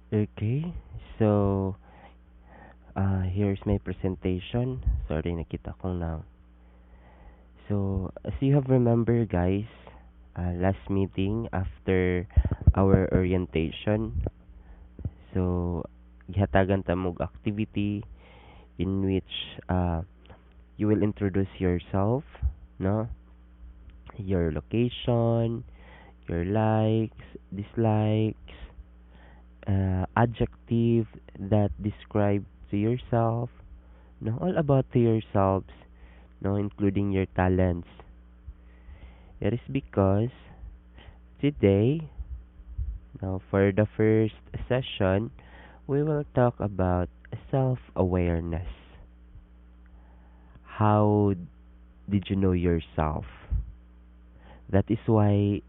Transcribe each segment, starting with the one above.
Okay, so here's my presentation. Sorry, nakita ko lang. So, as you have remember, guys, last meeting after our orientation, so gihatagan ta mog activity in which you will introduce yourself, no? Your location, your likes, dislikes, adjective that describe to yourself, no, all about to yourselves, no, including your talents. It is because today, now for the first session, we will talk about self-awareness. How did you know yourself? That is why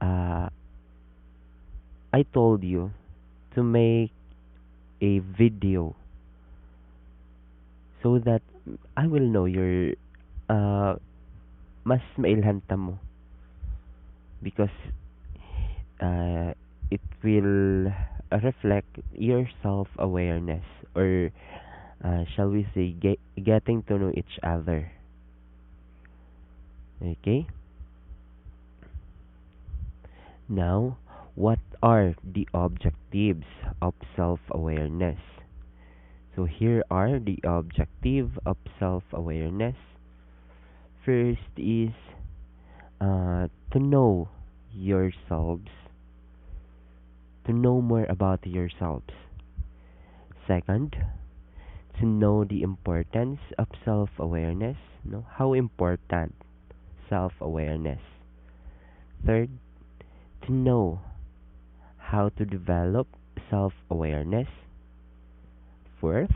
uh, I told you to make a video so that I will know your uh, mas mailhanta mo because uh, it will reflect your self-awareness, or shall we say getting to know each other. Okay, now what are the objectives of self-awareness? So here are the objective of self-awareness. First is to know yourselves, to know more about yourselves. Second, to know the importance of self-awareness, know how important self-awareness. Third, to know how to develop self-awareness. Fourth,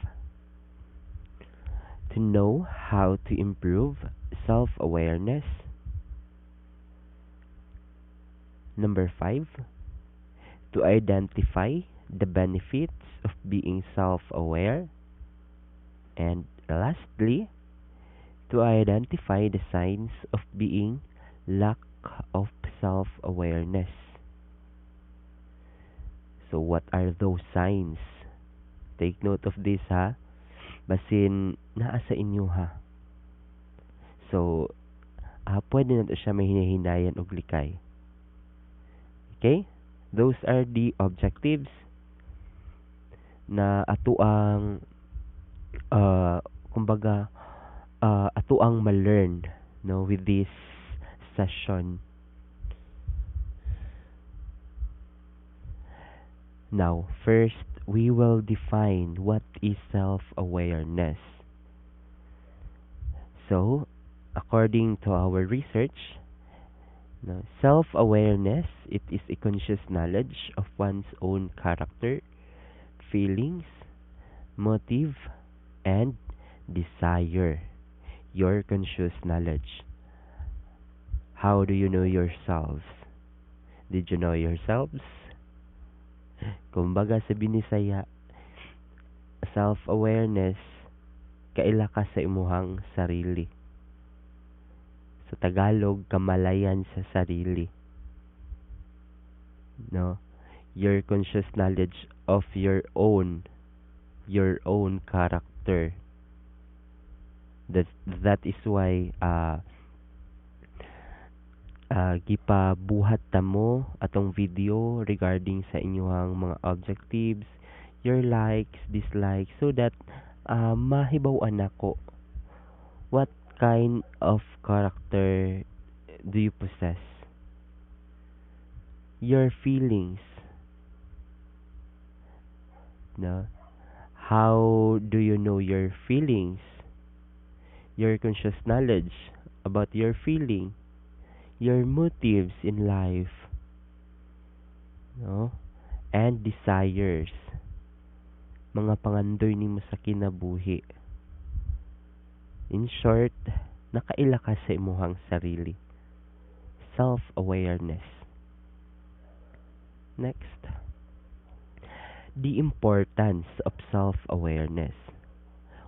to know how to improve self-awareness. Number 5, to identify the benefits of being self-aware. And lastly, to identify the signs of being lack of self-awareness. So what are those signs? Take note of this, ha. Basin naa sa inyo, ha. So pwede na to siya may hinahinayan og likay. Okay? Those are the objectives na ato ang kumbaga ato ang ma-learn, no, with this session. Now, first we will define what is self-awareness. So, according to our research, no, self-awareness, it is a conscious knowledge of one's own character, feelings, motive, and desire. Your conscious knowledge. How do you know yourselves? Did you know yourselves? Kumbaga sa Binisaya, self-awareness, kaila ka sa imuhang sarili. Sa Tagalog, kamalayan sa sarili. No? Your conscious knowledge of your own character. That is why gipabuhat ta mo atong video regarding sa inyong mga objectives, your likes, dislikes, so that mahibaw-an nako what kind of character do you possess, your feelings, no, how do you know your feelings, your conscious knowledge about your feeling, your motives in life, no, and desires, mga pangandoy nimo sa kinabuhi. In short, nakaila ka sa imuhang sarili. Self-awareness. Next, the importance of self-awareness.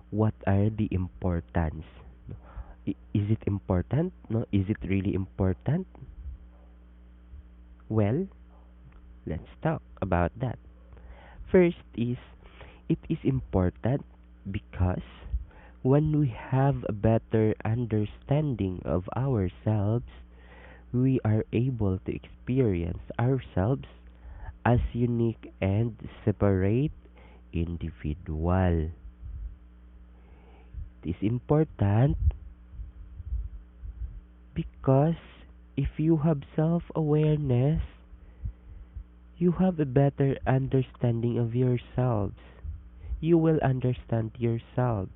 What are the importance? Is it important? No, is it really important? Well, let's talk about that. First is, it is important because when we have a better understanding of ourselves, we are able to experience ourselves as unique and separate individual. It is important because if you have self-awareness, you have a better understanding of yourselves. You will understand yourselves.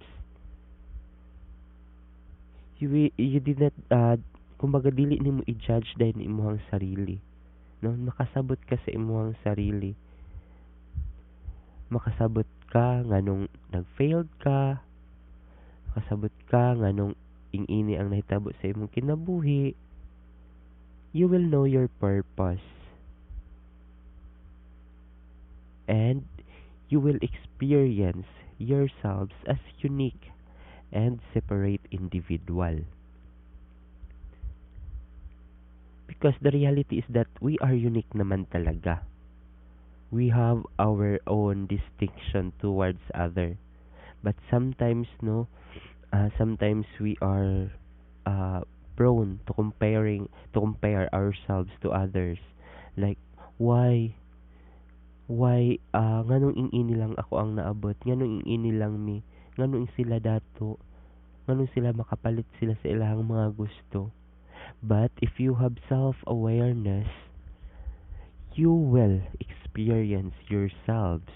You did not, kumbaga dili nimo i-judge dahil ni imong sarili. No, makasabot ka sa imong sarili. Makasabot ka nganong nag-failed ka. Makasabot ka nganong ing-ini ang nahitabo sa imong kinabuhi. You will know your purpose. And you will experience yourselves as unique and separate individual. Because the reality is that we are unique naman talaga. We have our own distinction towards other. But sometimes, no, sometimes we are prone to compare ourselves to others. Like, why nganong ing-ini lang ako ang naabot, nganong ing-ini lang mi, nganong sila dato, nganong sila makapalit sila sa ilang mga gusto. But if you have self-awareness, you will experience yourselves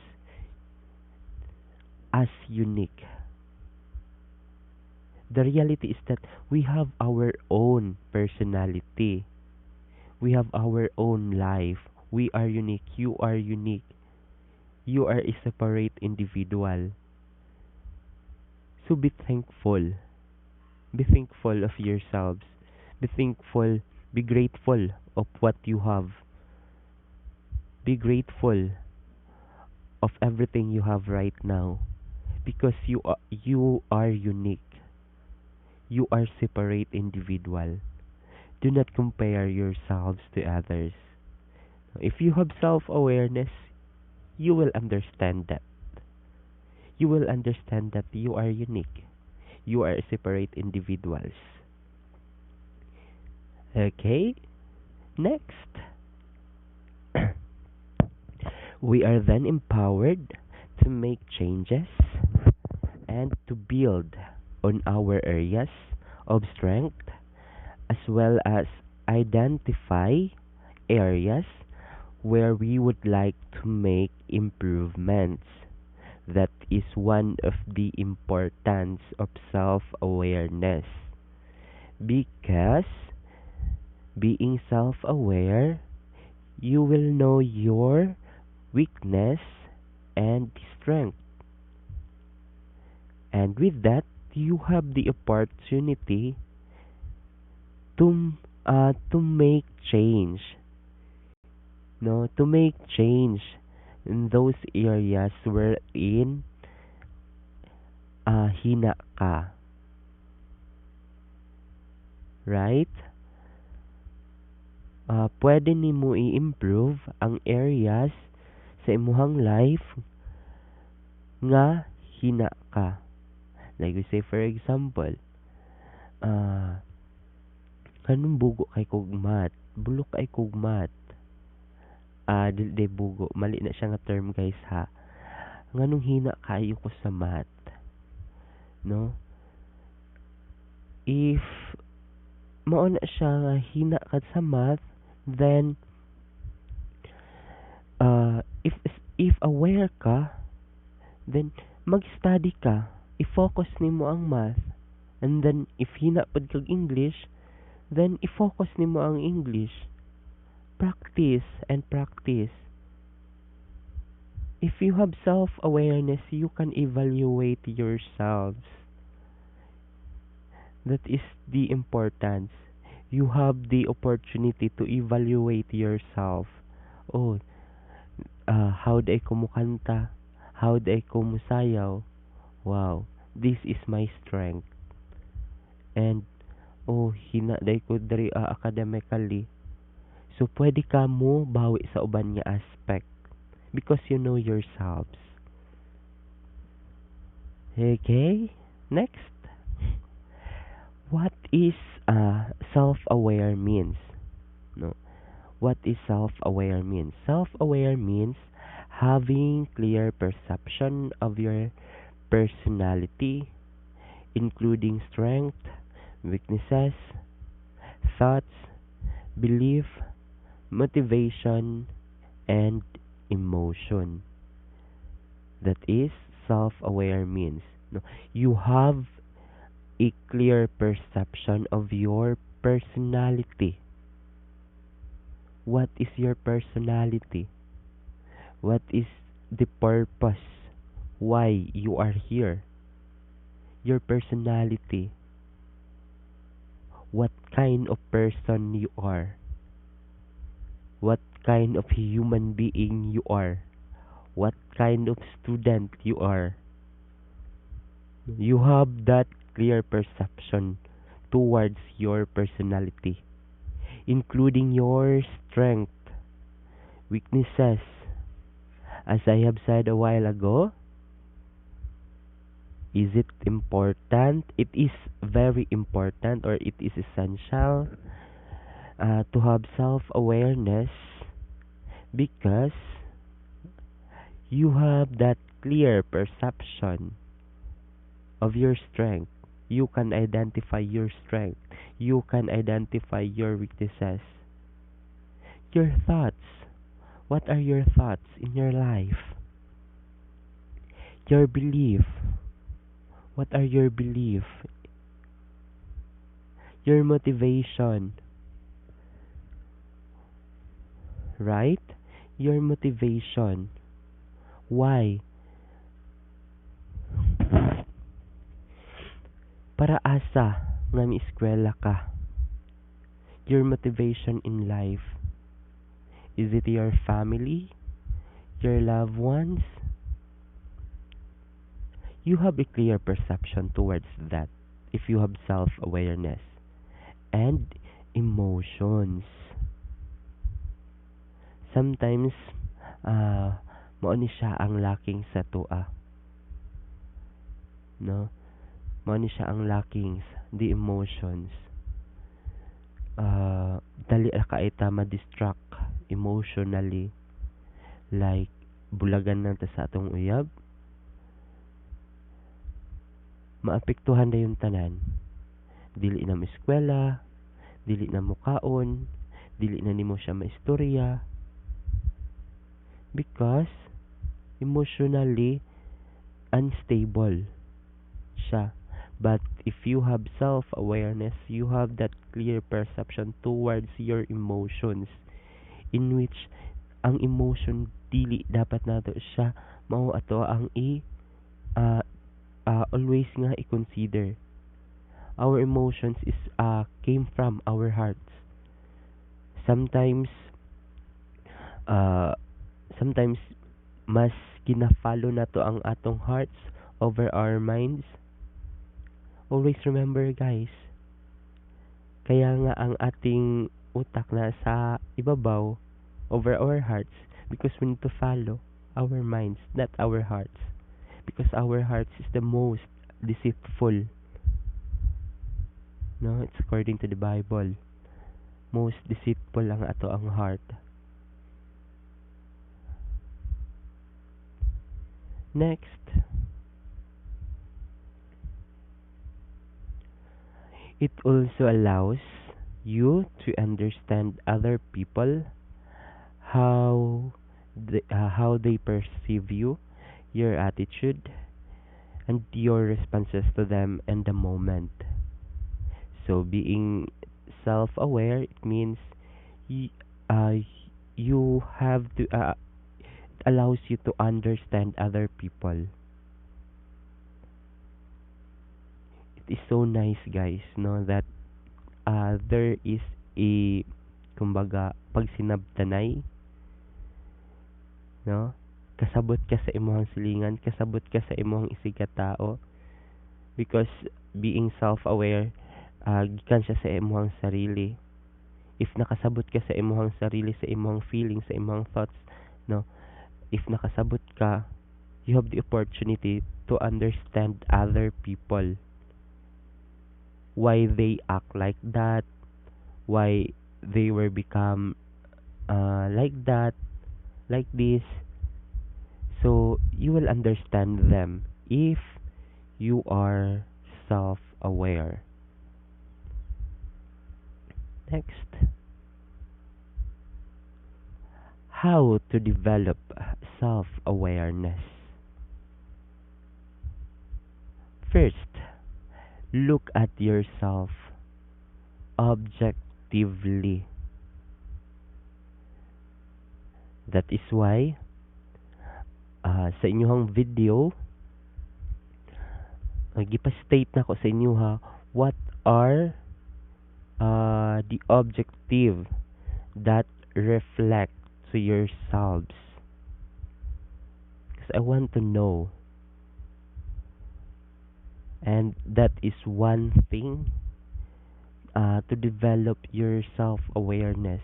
as unique. The reality is that we have our own personality. We have our own life. We are unique. You are unique. You are a separate individual. So be thankful. Be thankful of yourselves. Be thankful. Be grateful of what you have. Be grateful of everything you have right now. Because you are unique. You are separate individual. Do not compare yourselves to others. If you have self-awareness, you will understand that. You will understand that you are unique. You are separate individuals. Okay? Next. We are then empowered to make changes and to build on our areas of strength as well as identify areas where we would like to make improvements. That is one of the importance of self-awareness. Because being self-aware, you will know your weakness and strength. And with that, you have the opportunity to make change. No, to make change in those areas wherein hina ka. Right? Pwede nimo i-improve ang areas sa imuhang life nga hina ka. Like we say for example, kanong bugo kay kog math, bulok kay kog math. Dili bugo, mali na siya nga term guys ha. Nganong hina kayo ko sa math. No? If mao na siya nga hina ka sa math, then if aware ka, then mag-study ka, i-focus nimo ang math. And then if hina pud kag English, then i-focus nimo ang English. Practice and practice. If you have self-awareness, you can evaluate yourselves. That is the importance. You have the opportunity to evaluate yourself. Oh, how do I kumukanta? How do I kumusayaw? Wow, this is my strength. And hina day ko diri academically. So pwede ka mo bawi sa uban nga aspect because you know yourselves. Okay, next. What is self-aware means? No, what is self-aware means? Self-aware means having clear perception of your personality, including strength, weaknesses, thoughts, belief, motivation, and emotion. That is self-aware means. No, you have a clear perception of your personality. What is your personality? What is the purpose? Why you are here? Your personality. What kind of person you are? What kind of human being you are? What kind of student you are? You have that clear perception towards your personality, including your strength, weaknesses. As I have said a while ago, is it important? It is very important, or it is essential to have self awareness, because you have that clear perception of your strength. You can identify your strength. You can identify your weaknesses. Your thoughts. What are your thoughts in your life? Your belief. What are your belief? Your motivation. Right? Your motivation. Why? Para asa nga mi-eskwela ka? Your motivation in life. Is it your family? Your loved ones? You have a clear perception towards that if you have self-awareness. And emotions. Sometimes, mao ni siya ang lacking sa tua. No? Mao ni siya ang lacking, the emotions. Dali ra ka ita ma-distract emotionally. Like, bulagan na ta sa atong uyab. Maapektuhan na yung tanan. Dili na mo eskwela, dili na mo kaon, dili na nimo siya maistorya. Because, emotionally unstable siya. But if you have self-awareness, you have that clear perception towards your emotions, in which ang emotion dili dapat nato siya mao ato ang uh, always nga i-consider. Our emotions is came from our hearts. Sometimes uh, sometimes mas gina-follow nato ang atong hearts over our minds. Always remember, guys, kaya nga ang ating utak na sa ibabaw over our hearts, because we need to follow our minds, not our hearts, because our hearts is the most deceitful. No, it's according to the Bible. Most deceitful ang ato ang heart. Next, it also allows you to understand other people, how they perceive you, your attitude, and your responses to them in the moment. So being self-aware, it means y- uh, you have to allows you to understand other people. It is so nice, guys, no, that there is a, kumbaga, pag sinabtanay, no, kasabot ka sa imong silingan, kasabot ka sa imong isigkatao, because being self-aware, gikan siya sa imong sarili. If nakasabot ka sa imong sarili, sa imong feelings, sa imong thoughts, no, if nakasabot ka, you have the opportunity to understand other people, why they act like that, why they were become like that, like this. So you will understand them if you are self-aware. Next, how to develop self-awareness. First, look at yourself objectively. That is why sa inyong video, gipa-state na ko sa inyo ha, what are the objective that reflect to yourselves. Because I want to know. And that is one thing to develop your self-awareness.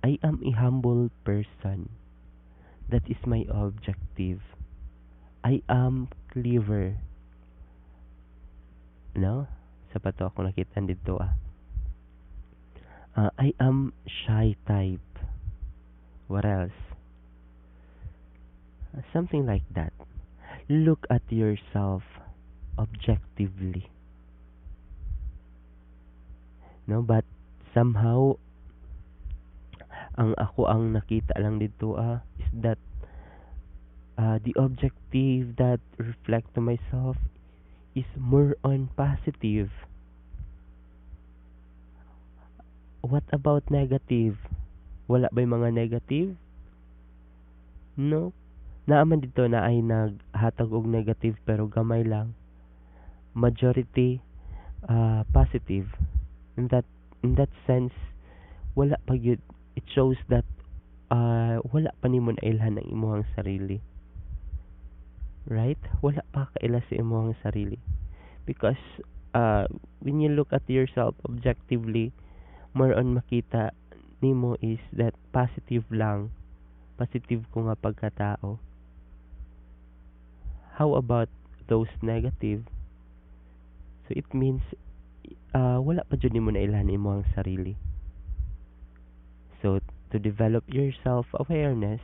I am a humble person. That is my objective. I am clever. No? Sa pa to ako nakita dito I am shy type. What else? Something like that. Look at yourself objectively. No, but somehow ang nakita lang dito is that the objective that reflect to myself is more on positive. What about negative? Wala ba yung mga negative? No. Naaman dito na ay naghatag og negative pero gamay lang. Majority positive. In that sense, wala pa gyud. It shows that wala pa nimo nailhan ang imong sarili. Right? Wala pa kaila sa imong sarili. Because when you look at yourself objectively, more on makita nimo is that positive lang. Positive ko nga pagkatao. How about those negative? So it means wala pa jud nimo nailhan imong sarili. So to develop your self-awareness,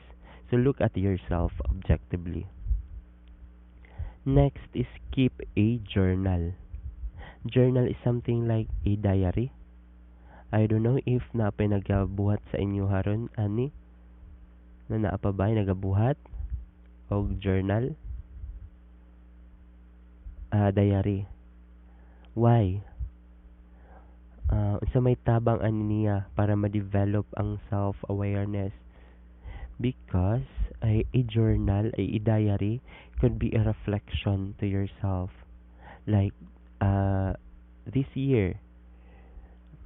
so look at yourself objectively. Next is keep a journal. Journal is something like a diary. I don't know if naapay nagabuhat sa inyo haron ani na naapabay nagabuhat og journal, diary. Why? Sa may tabang ani niya para ma-develop ang self-awareness, because a journal, a diary could be a reflection to yourself. Like this year,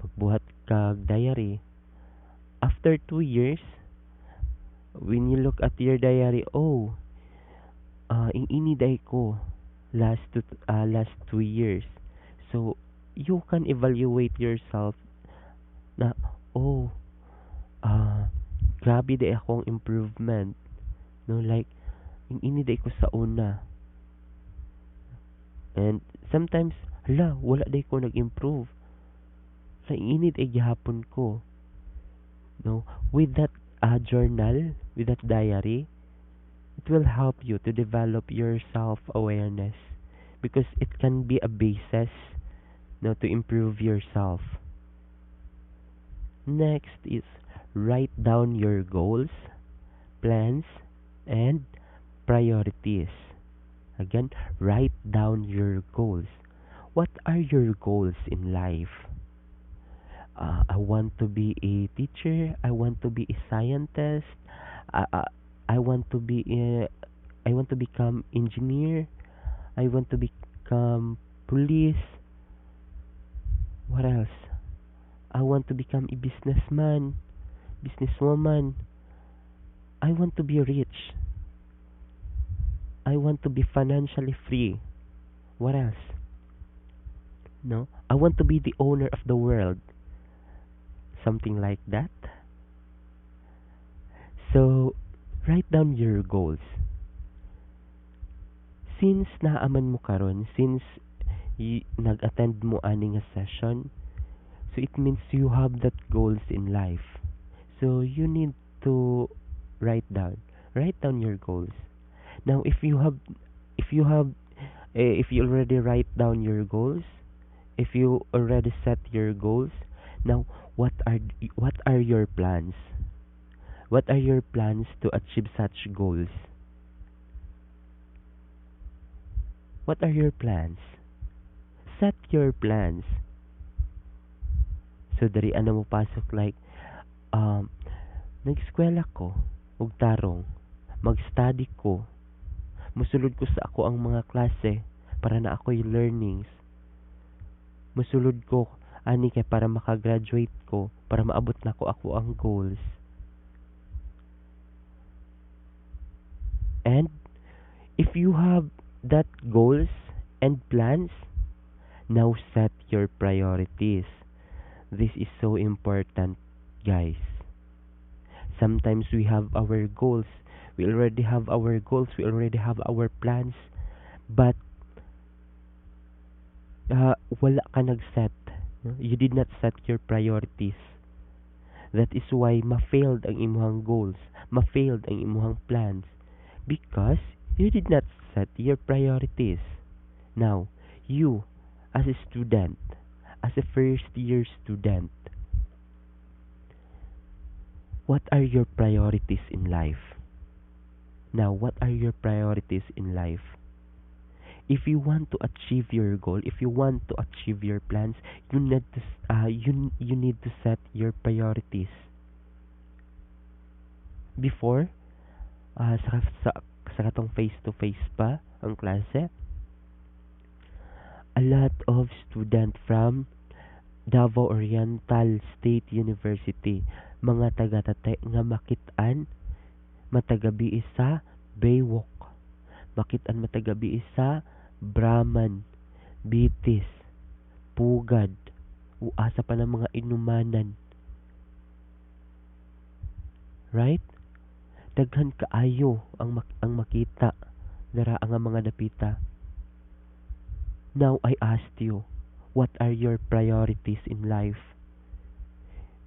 magbuhat kag diary. After 2 years, when you look at your diary, ini day ko last 2 years. So you can evaluate yourself na grabe day akong improvement. No, like ini day ko sa una. And sometimes wala day ko nag-improve. Sa init ay gihapon ko. No, with that journal, with that diary, it will help you to develop your self-awareness because it can be a basis, no, to improve yourself. Next is write down your goals, plans, and priorities. Again, write down your goals. What are your goals in life? I want to be a teacher. I want to be a scientist. I want to be I want to become engineer. I want to become police. What else? I want to become a businessman, businesswoman. I want to be rich. I want to be financially free. What else? No, I want to be the owner of the world. Something like that. So write down your goals. Since naaman mo karon, since nag-attend mo ani nga session, so it means you have that goals in life. So you need to write down. Write down your goals. Now if you have if you already write down your goals, if you already set your goals, now what are your plans? What are your plans to achieve such goals? What are your plans? Set your plans. So dari ano mo pasok like um nag-eskwela ko og tarong, mag-study ko, musulod ko sa ako ang mga klase para na ako'y learnings. Musulod ko ani kay para makagraduate ko, para maabot na ko ako ang goals. And if you have that goals and plans, now set your priorities. This is so important, guys. Sometimes we have our goals. We already have our goals. We already have our plans. But wala ka nag-set. You did not set your priorities. That is why ma-failed ang imuhang goals. Ma-failed ang imuhang plans. Because you did not set your priorities. Now, you as a student, as a first year student, what are your priorities in life? Now, what are your priorities in life? If you want to achieve your goal, if you want to achieve your plans, you need to you need to set your priorities. Before, sa katong face to face pa ang klase, a lot of student from Davao Oriental State University, mga taga-Tate nga makitaan matagabi sa Baywalk, makitaan matagabi sa Brahman, Bitis, Pugad, uasa pa ng mga inumanan. Right? Daghan kaayo ang makita dara ang mga dapita. Now I asked you, what are your priorities in life?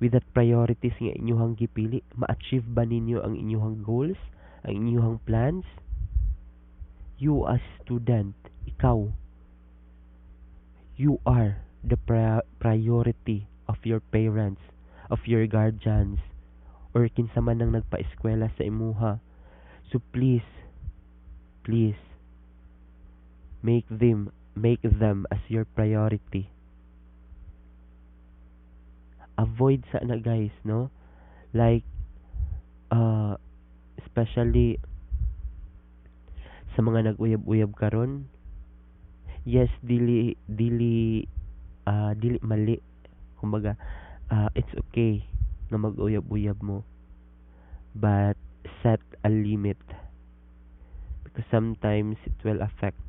With that priorities nga inyuhang gipili, ma-achieve ba ninyo ang inyuhang goals, ang inyuhang plans? You as student, ikaw, you are the priority of your parents, of your guardians, or kinsa man nang nagpa-eskwela sa imuha. So please make them as your priority. Avoid sa na guys, no? Like especially sa mga nag-uyab-uyab karon. Yes, dili mali. Kumbaga, it's okay na mag-uyab-uyab mo. But set a limit. Because sometimes it will affect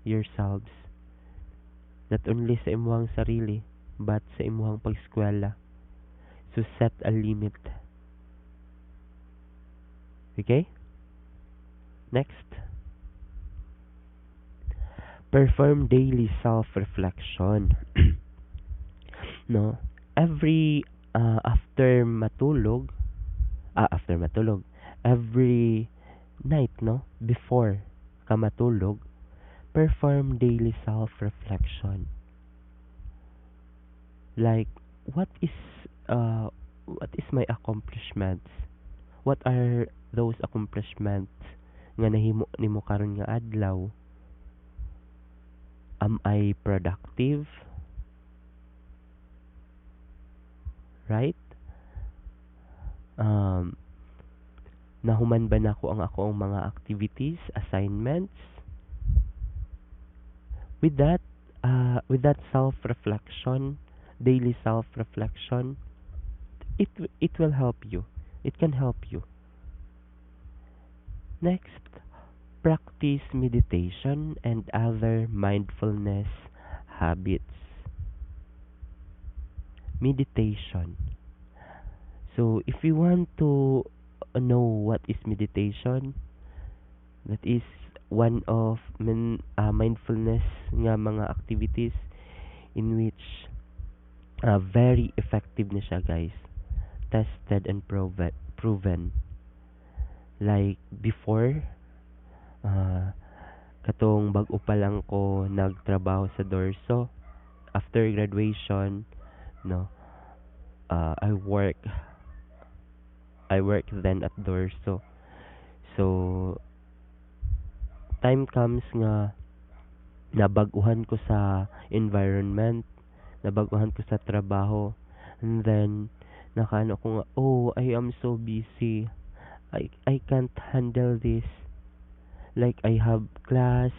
yourselves. Not only sa imuhang sarili, but sa imuhang pag-eskwela. So set a limit. Okay? Next. Perform daily self-reflection. No? Every after matulog, every night, no? Before ka matulog, perform daily self-reflection. Like, what is my accomplishments? What are those accomplishments nga nahimo nimo karon nga adlaw? Am I productive? Right? Nahuman ba nako ang akong mga activities, assignments? With that self-reflection, daily self-reflection, it will help you. It can help you. Next, practice meditation and other mindfulness habits. Meditation. So if you want to know what is meditation, that is one of mindfulness nga mga activities in which very effective na siya, guys. Tested and proven. Like before, uh, katong bag-o pa lang ko nagtrabaho sa Dorso. After graduation, no, uh, I work I work then at Dorso. So time comes nga nabaguhan ko sa environment, nabaguhan ko sa trabaho, and then nakaano ko nga, oh, I am so busy, I can't handle this. Like I have class,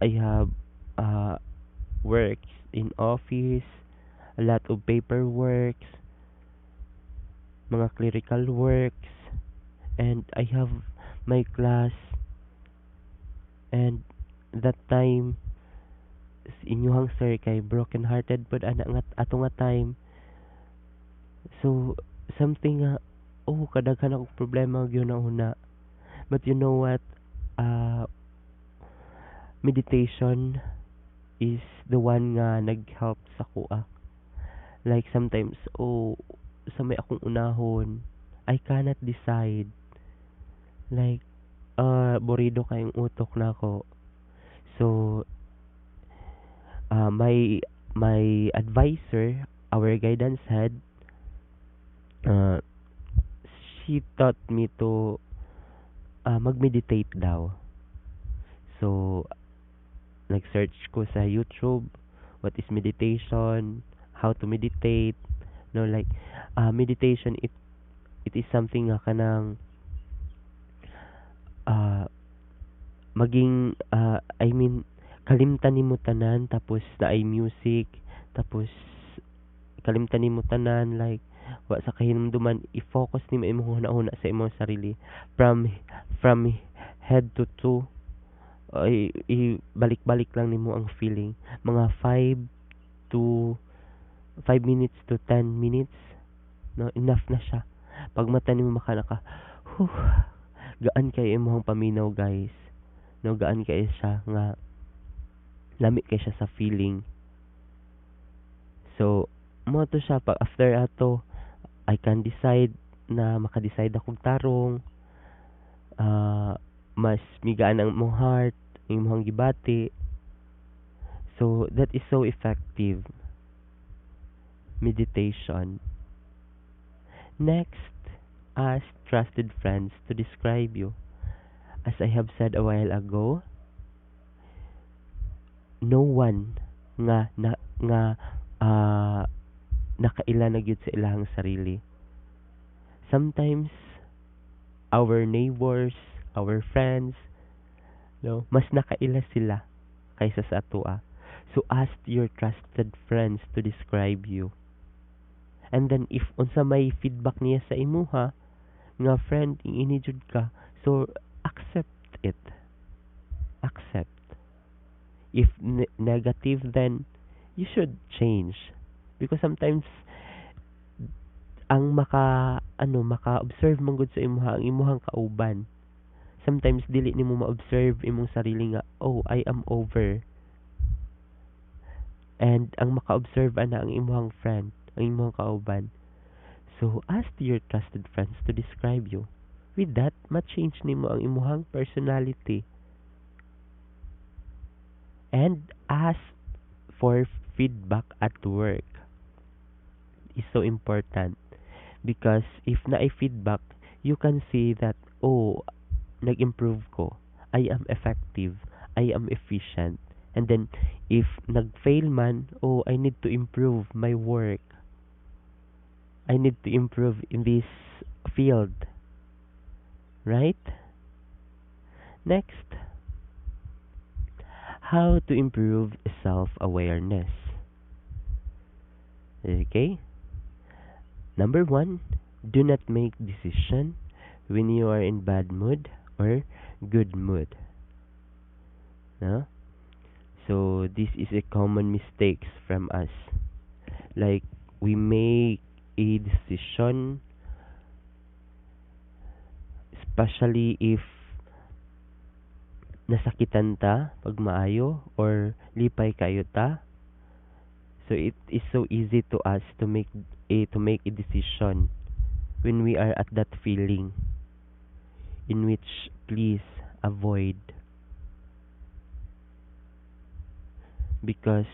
I have uh works in office, a lot of paperwork, mga clerical works, and I have my class. And that time inyuhang sir kay broken hearted pod ana nga ato nga time. So something nga, oh, kadaghan akong problema gyud na una. But you know what, uh meditation is the one nga nag-help sa kuha. Like sometimes, oh, sa may akong unahon, I cannot decide. Like, borido kayong utok na ako. So, my advisor, our guidance head, uh, she taught me to mag-meditate daw. So, nag-search ko sa YouTube, what is meditation, how to meditate, no, like, meditation, it is something nga kanang uh, maging I mean kalimtan nimo tanan, tapos naay music, tapos kalimtan nimo tanan, like wa sa kahinumduman, i-focus nimo imong hunahuna sa imong sarili from head to toe. Balik-balik lang nimo ang feeling, mga 5 minutes to 10 minutes, no, enough na siya. Pag mata nimo makanaka, whew, gaan kay imong paminaw, guys, no, gaan kay siya nga lami kay siya sa feeling. So mo to siya, pag after ato I can decide na maka-decide akong tarong, mas migaan ang mong heart, imong gibati. So that is so effective meditation. Next, ask trusted friends to describe you. As I have said a while ago, no one nga nakaila na gyud sa ilahang sarili. Sometimes our neighbors, our friends, no, mas nakaila sila kaysa sa atoa. So ask your trusted friends to describe you. And then if unsa may feedback niya sa imuha, nga friend ini jud ka, so accept it. Accept. If negative, then you should change, because sometimes ang maka-observe man gud sa imuha ang imuhang kauban. Sometimes dili nimo ma-observe imong sarili nga, oh, I am over. And ang maka-observe ana ang imuhang friend, ang imuhang kauban. So ask your trusted friends to describe you. With that, ma-change nimo ang imuhang personality. And ask for feedback at work. Is so important, because if na feedback, you can see that, oh, nag-improve ko, I am effective, I am efficient. And then if nag-fail man, oh, I need to improve my work, I need to improve in this field, right? Next, how to improve self-awareness. Okay? Number 1, do not make decision when you are in bad mood or good mood. No? So this is a common mistakes from us. Like we make a decision especially if nasakitan ta pag maayo or lipay kayo ta. So it is so easy to us to make a decision when we are at that feeling, in which please avoid, because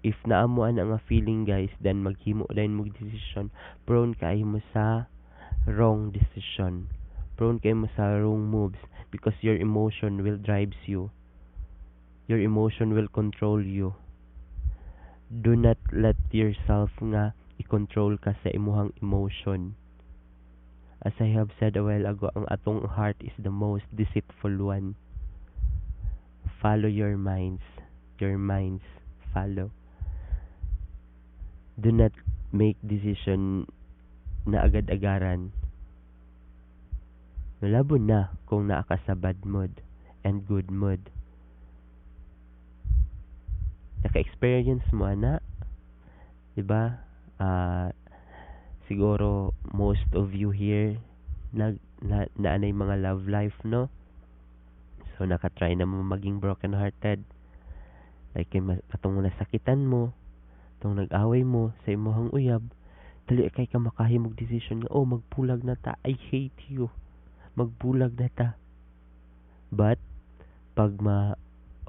if naamuan ang feeling guys, then maghimo din mo decision, prone kayo mo sa wrong decision, prone kayo mo sa wrong moves, because your emotion will drives you, your emotion will control you. Do not let yourself nga i-control ka sa imuhang emotion. As I have said a while ago, ang atong heart is the most deceitful one. Follow your minds. Your minds follow. Do not make decision na agad-agaran. Malabo na kung naa ka sa bad mood and good mood. Naka-experience mo ana, 'di ba? Siguro most of you here naanay mga love life, no? So naka-try na mo maging broken hearted. Like katong nasakitan mo, tong nag-away mo sa imong uyab, dali kay ka makahimog decision nga, oh magbulag na ta, I hate you. Magbulag na ta. But pag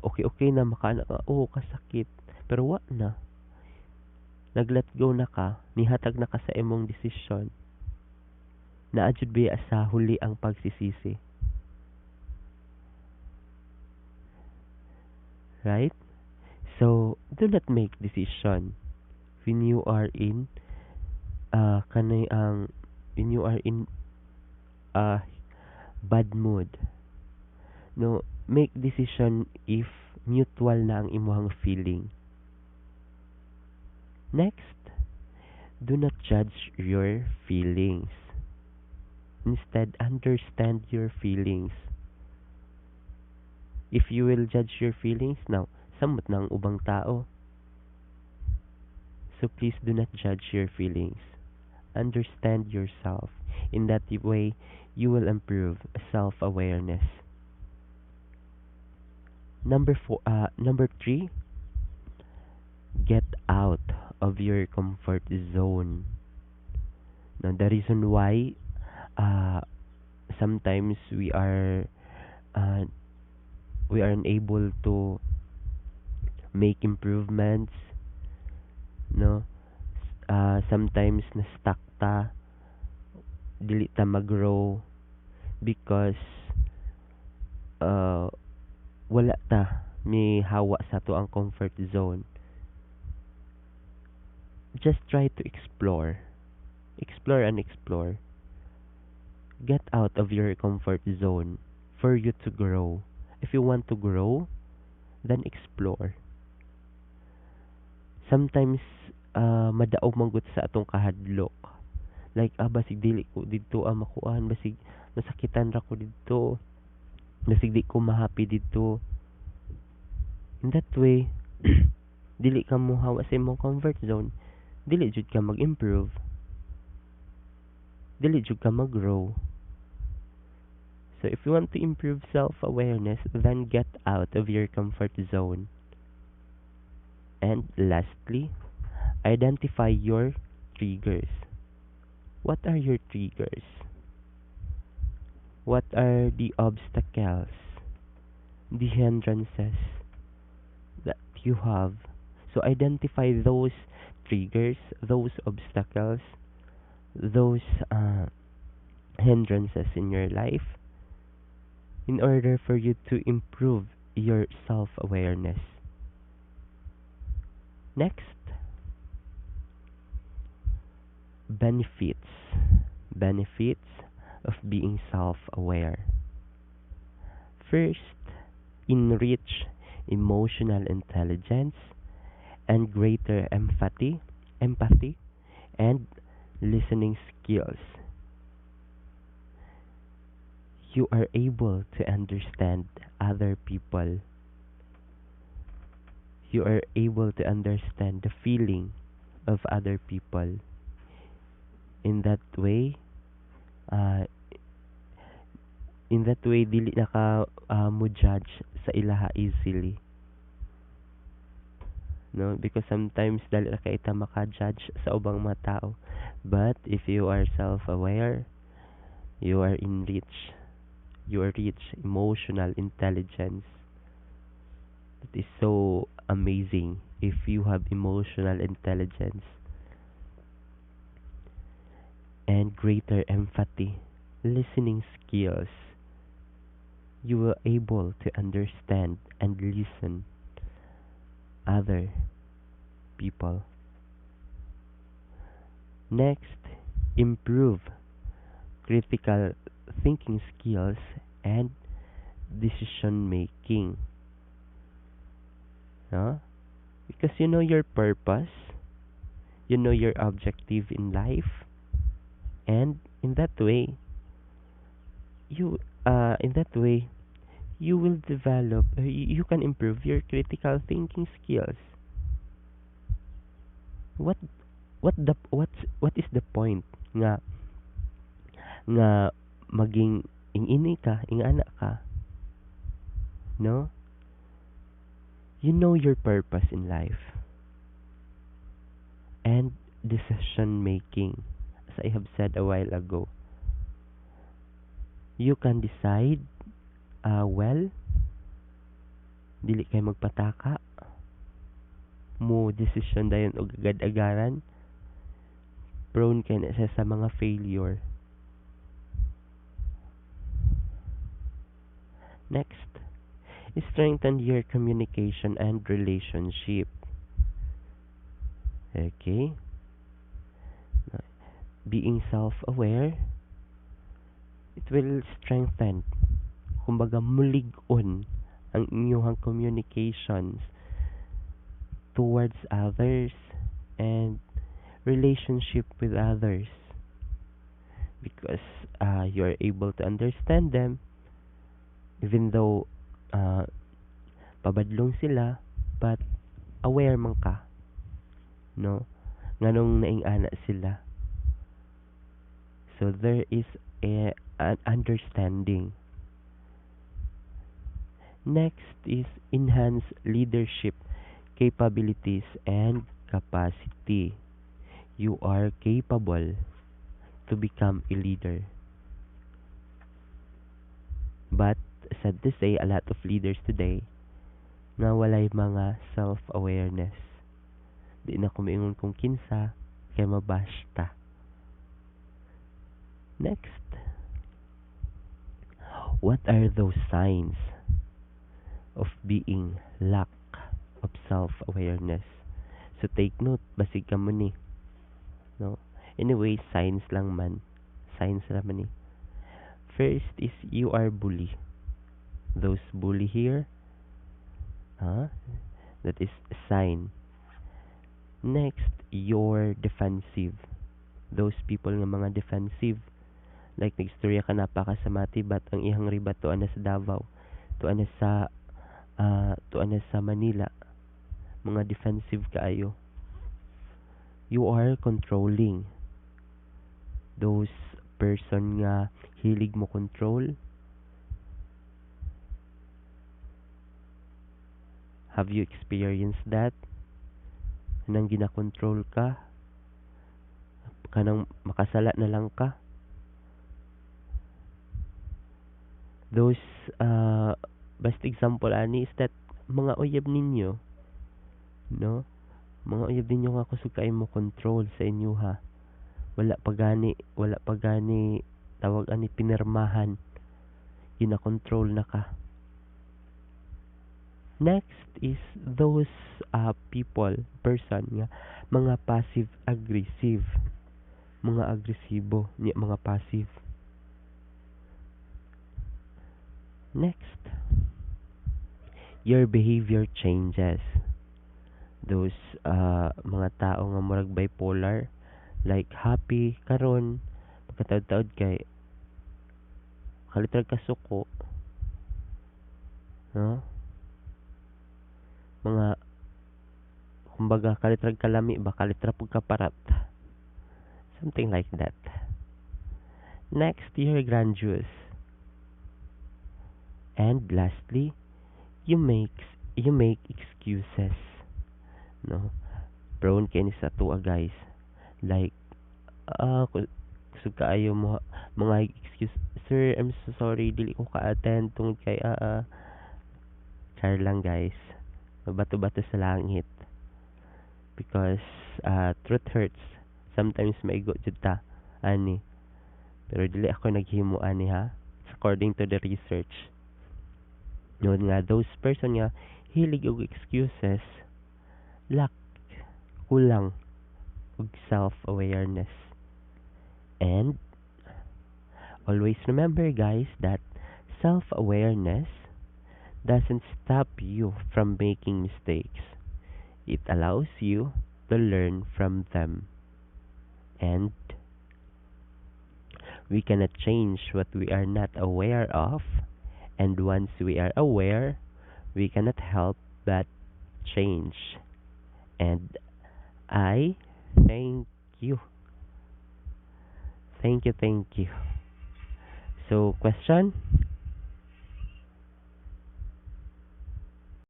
okay na makaana ka, oh kasakit. Pero wa na. Nag-let go na ka, nihatag na ka sa imong decision. Naadjud ba sa huli ang pagsisisi. Right? So, do not make decision when you are in when you are in bad mood. No, make decision if mutual na ang imong feeling. Next, do not judge your feelings. Instead, understand your feelings. If you will judge your feelings, now, samot na ang ubang tao. So please do not judge your feelings. Understand yourself. In that way, you will improve self-awareness. Number 3, get out of your comfort zone. Now, the reason why sometimes we are unable to make improvements, no? Sometimes na stuck ta, dili ta mag-grow because wala ta may hawa sa to ang comfort zone. Just try to explore and explore. Get out of your comfort zone for you to grow. If you want to grow, then explore. Sometimes madaog manggut sa atong kahadlok. Like basig dili ko didto makuan, basig masakitan ra ko didto. Basig di ko ma-happy didto. In that way, dili ka mo hawa sa imong comfort zone. Dili jud ka mag-improve. Dili jud ka mag-grow. So if you want to improve self-awareness, then get out of your comfort zone. And lastly, identify your triggers. What are your triggers? What are the obstacles, the hindrances that you have? So identify those triggers, those obstacles, those hindrances in your life in order for you to improve your self-awareness. Next, benefits of being self-aware. First, enrich emotional intelligence and greater empathy and listening skills. You are able to understand other people. You are able to understand the feeling of other people. In that way, In that way dili na ka mo judge sa ilaha easily, no, because sometimes dali ra ka ita maka-judge sa ubang mga tao, but if you are self-aware, you are enriched, you are rich emotional intelligence. It is so amazing if you have emotional intelligence and greater empathy, listening skills. You will able to understand and listen other people. Next, improve critical thinking skills and decision making. No? Because you know your purpose, you know your objective in life, and you in that way you will develop you can improve your critical thinking skills. what what is the point nga maging ingini ka ingana ka, no? You know your purpose in life and decision making. As I have said a while ago, you can decide well, dili kay magpataka mo decision dayon og agad-agaran, prone kay na siya sa mga failure. Next, strengthen your communication and relationship. Okay? Being self-aware, it will strengthen, kumbaga mulig-on ang inyong communications towards others and relationship with others, because you are able to understand them even though pabadlong sila, but aware man ka, no, nganong naing-ana sila, so there is an understanding. Next is enhance leadership capabilities and capacity. You are capable to become a leader, but sad to say, a lot of leaders today nga walay mga self-awareness. Di na kumiingon kung kinsa kay mabasta. Next, what are those signs of being lack of self-awareness? So take note, basig ka mo ni, no? Anyway, signs lang man. Signs lang man ni. First is you are bully. Those bully here, that is a sign. Next, you're defensive. Those people nga mga defensive, like nagstorya ka napakasamati, but ang ihang riba tuan na sa Davao, tuan na sa Manila, mga defensive kaayo. You are controlling. Those person nga hilig mo control. Have you experienced that? Nang ginakontrol ka, kanang makasala na lang ka. Those best example ani is that mga uyab ninyo, no? Mga uyab ninyo nga kusog kay mo control sa inyo ha. Wala pa gani tawag ani pinirmahan. Gina-control na ka. Next is those person nga mga passive aggressive. Mga agresibo, mga passive. Next, your behavior changes. Those mga tao nga murag bipolar, like happy karon, pagkataod-taod kay kalitrag kasuko, no? Mga kumbaga kalitrag kalami ba, kalitrag pagkaparat, something like that. Next, you're grandiose. And lastly, you make you make excuses, no? Prone kini sa tuwa, guys. Like, kusog kaayo mo mga excuse, sir, I'm so sorry, dili ko ka-attend tungod kay char lang, guys. Mabato-bato sa langit because truth hurts. Sometimes maigo jud ta ani. Pero dili ako naghimo ani, ha. According to the research, yun nga, those person nga hilig og excuses, lack, kulang og self-awareness. And always remember, guys, that self-awareness doesn't stop you from making mistakes. It allows you to learn from them. And we cannot change what we are not aware of. And once we are aware, we cannot help but change. And I thank you. Thank you, thank you. So, question?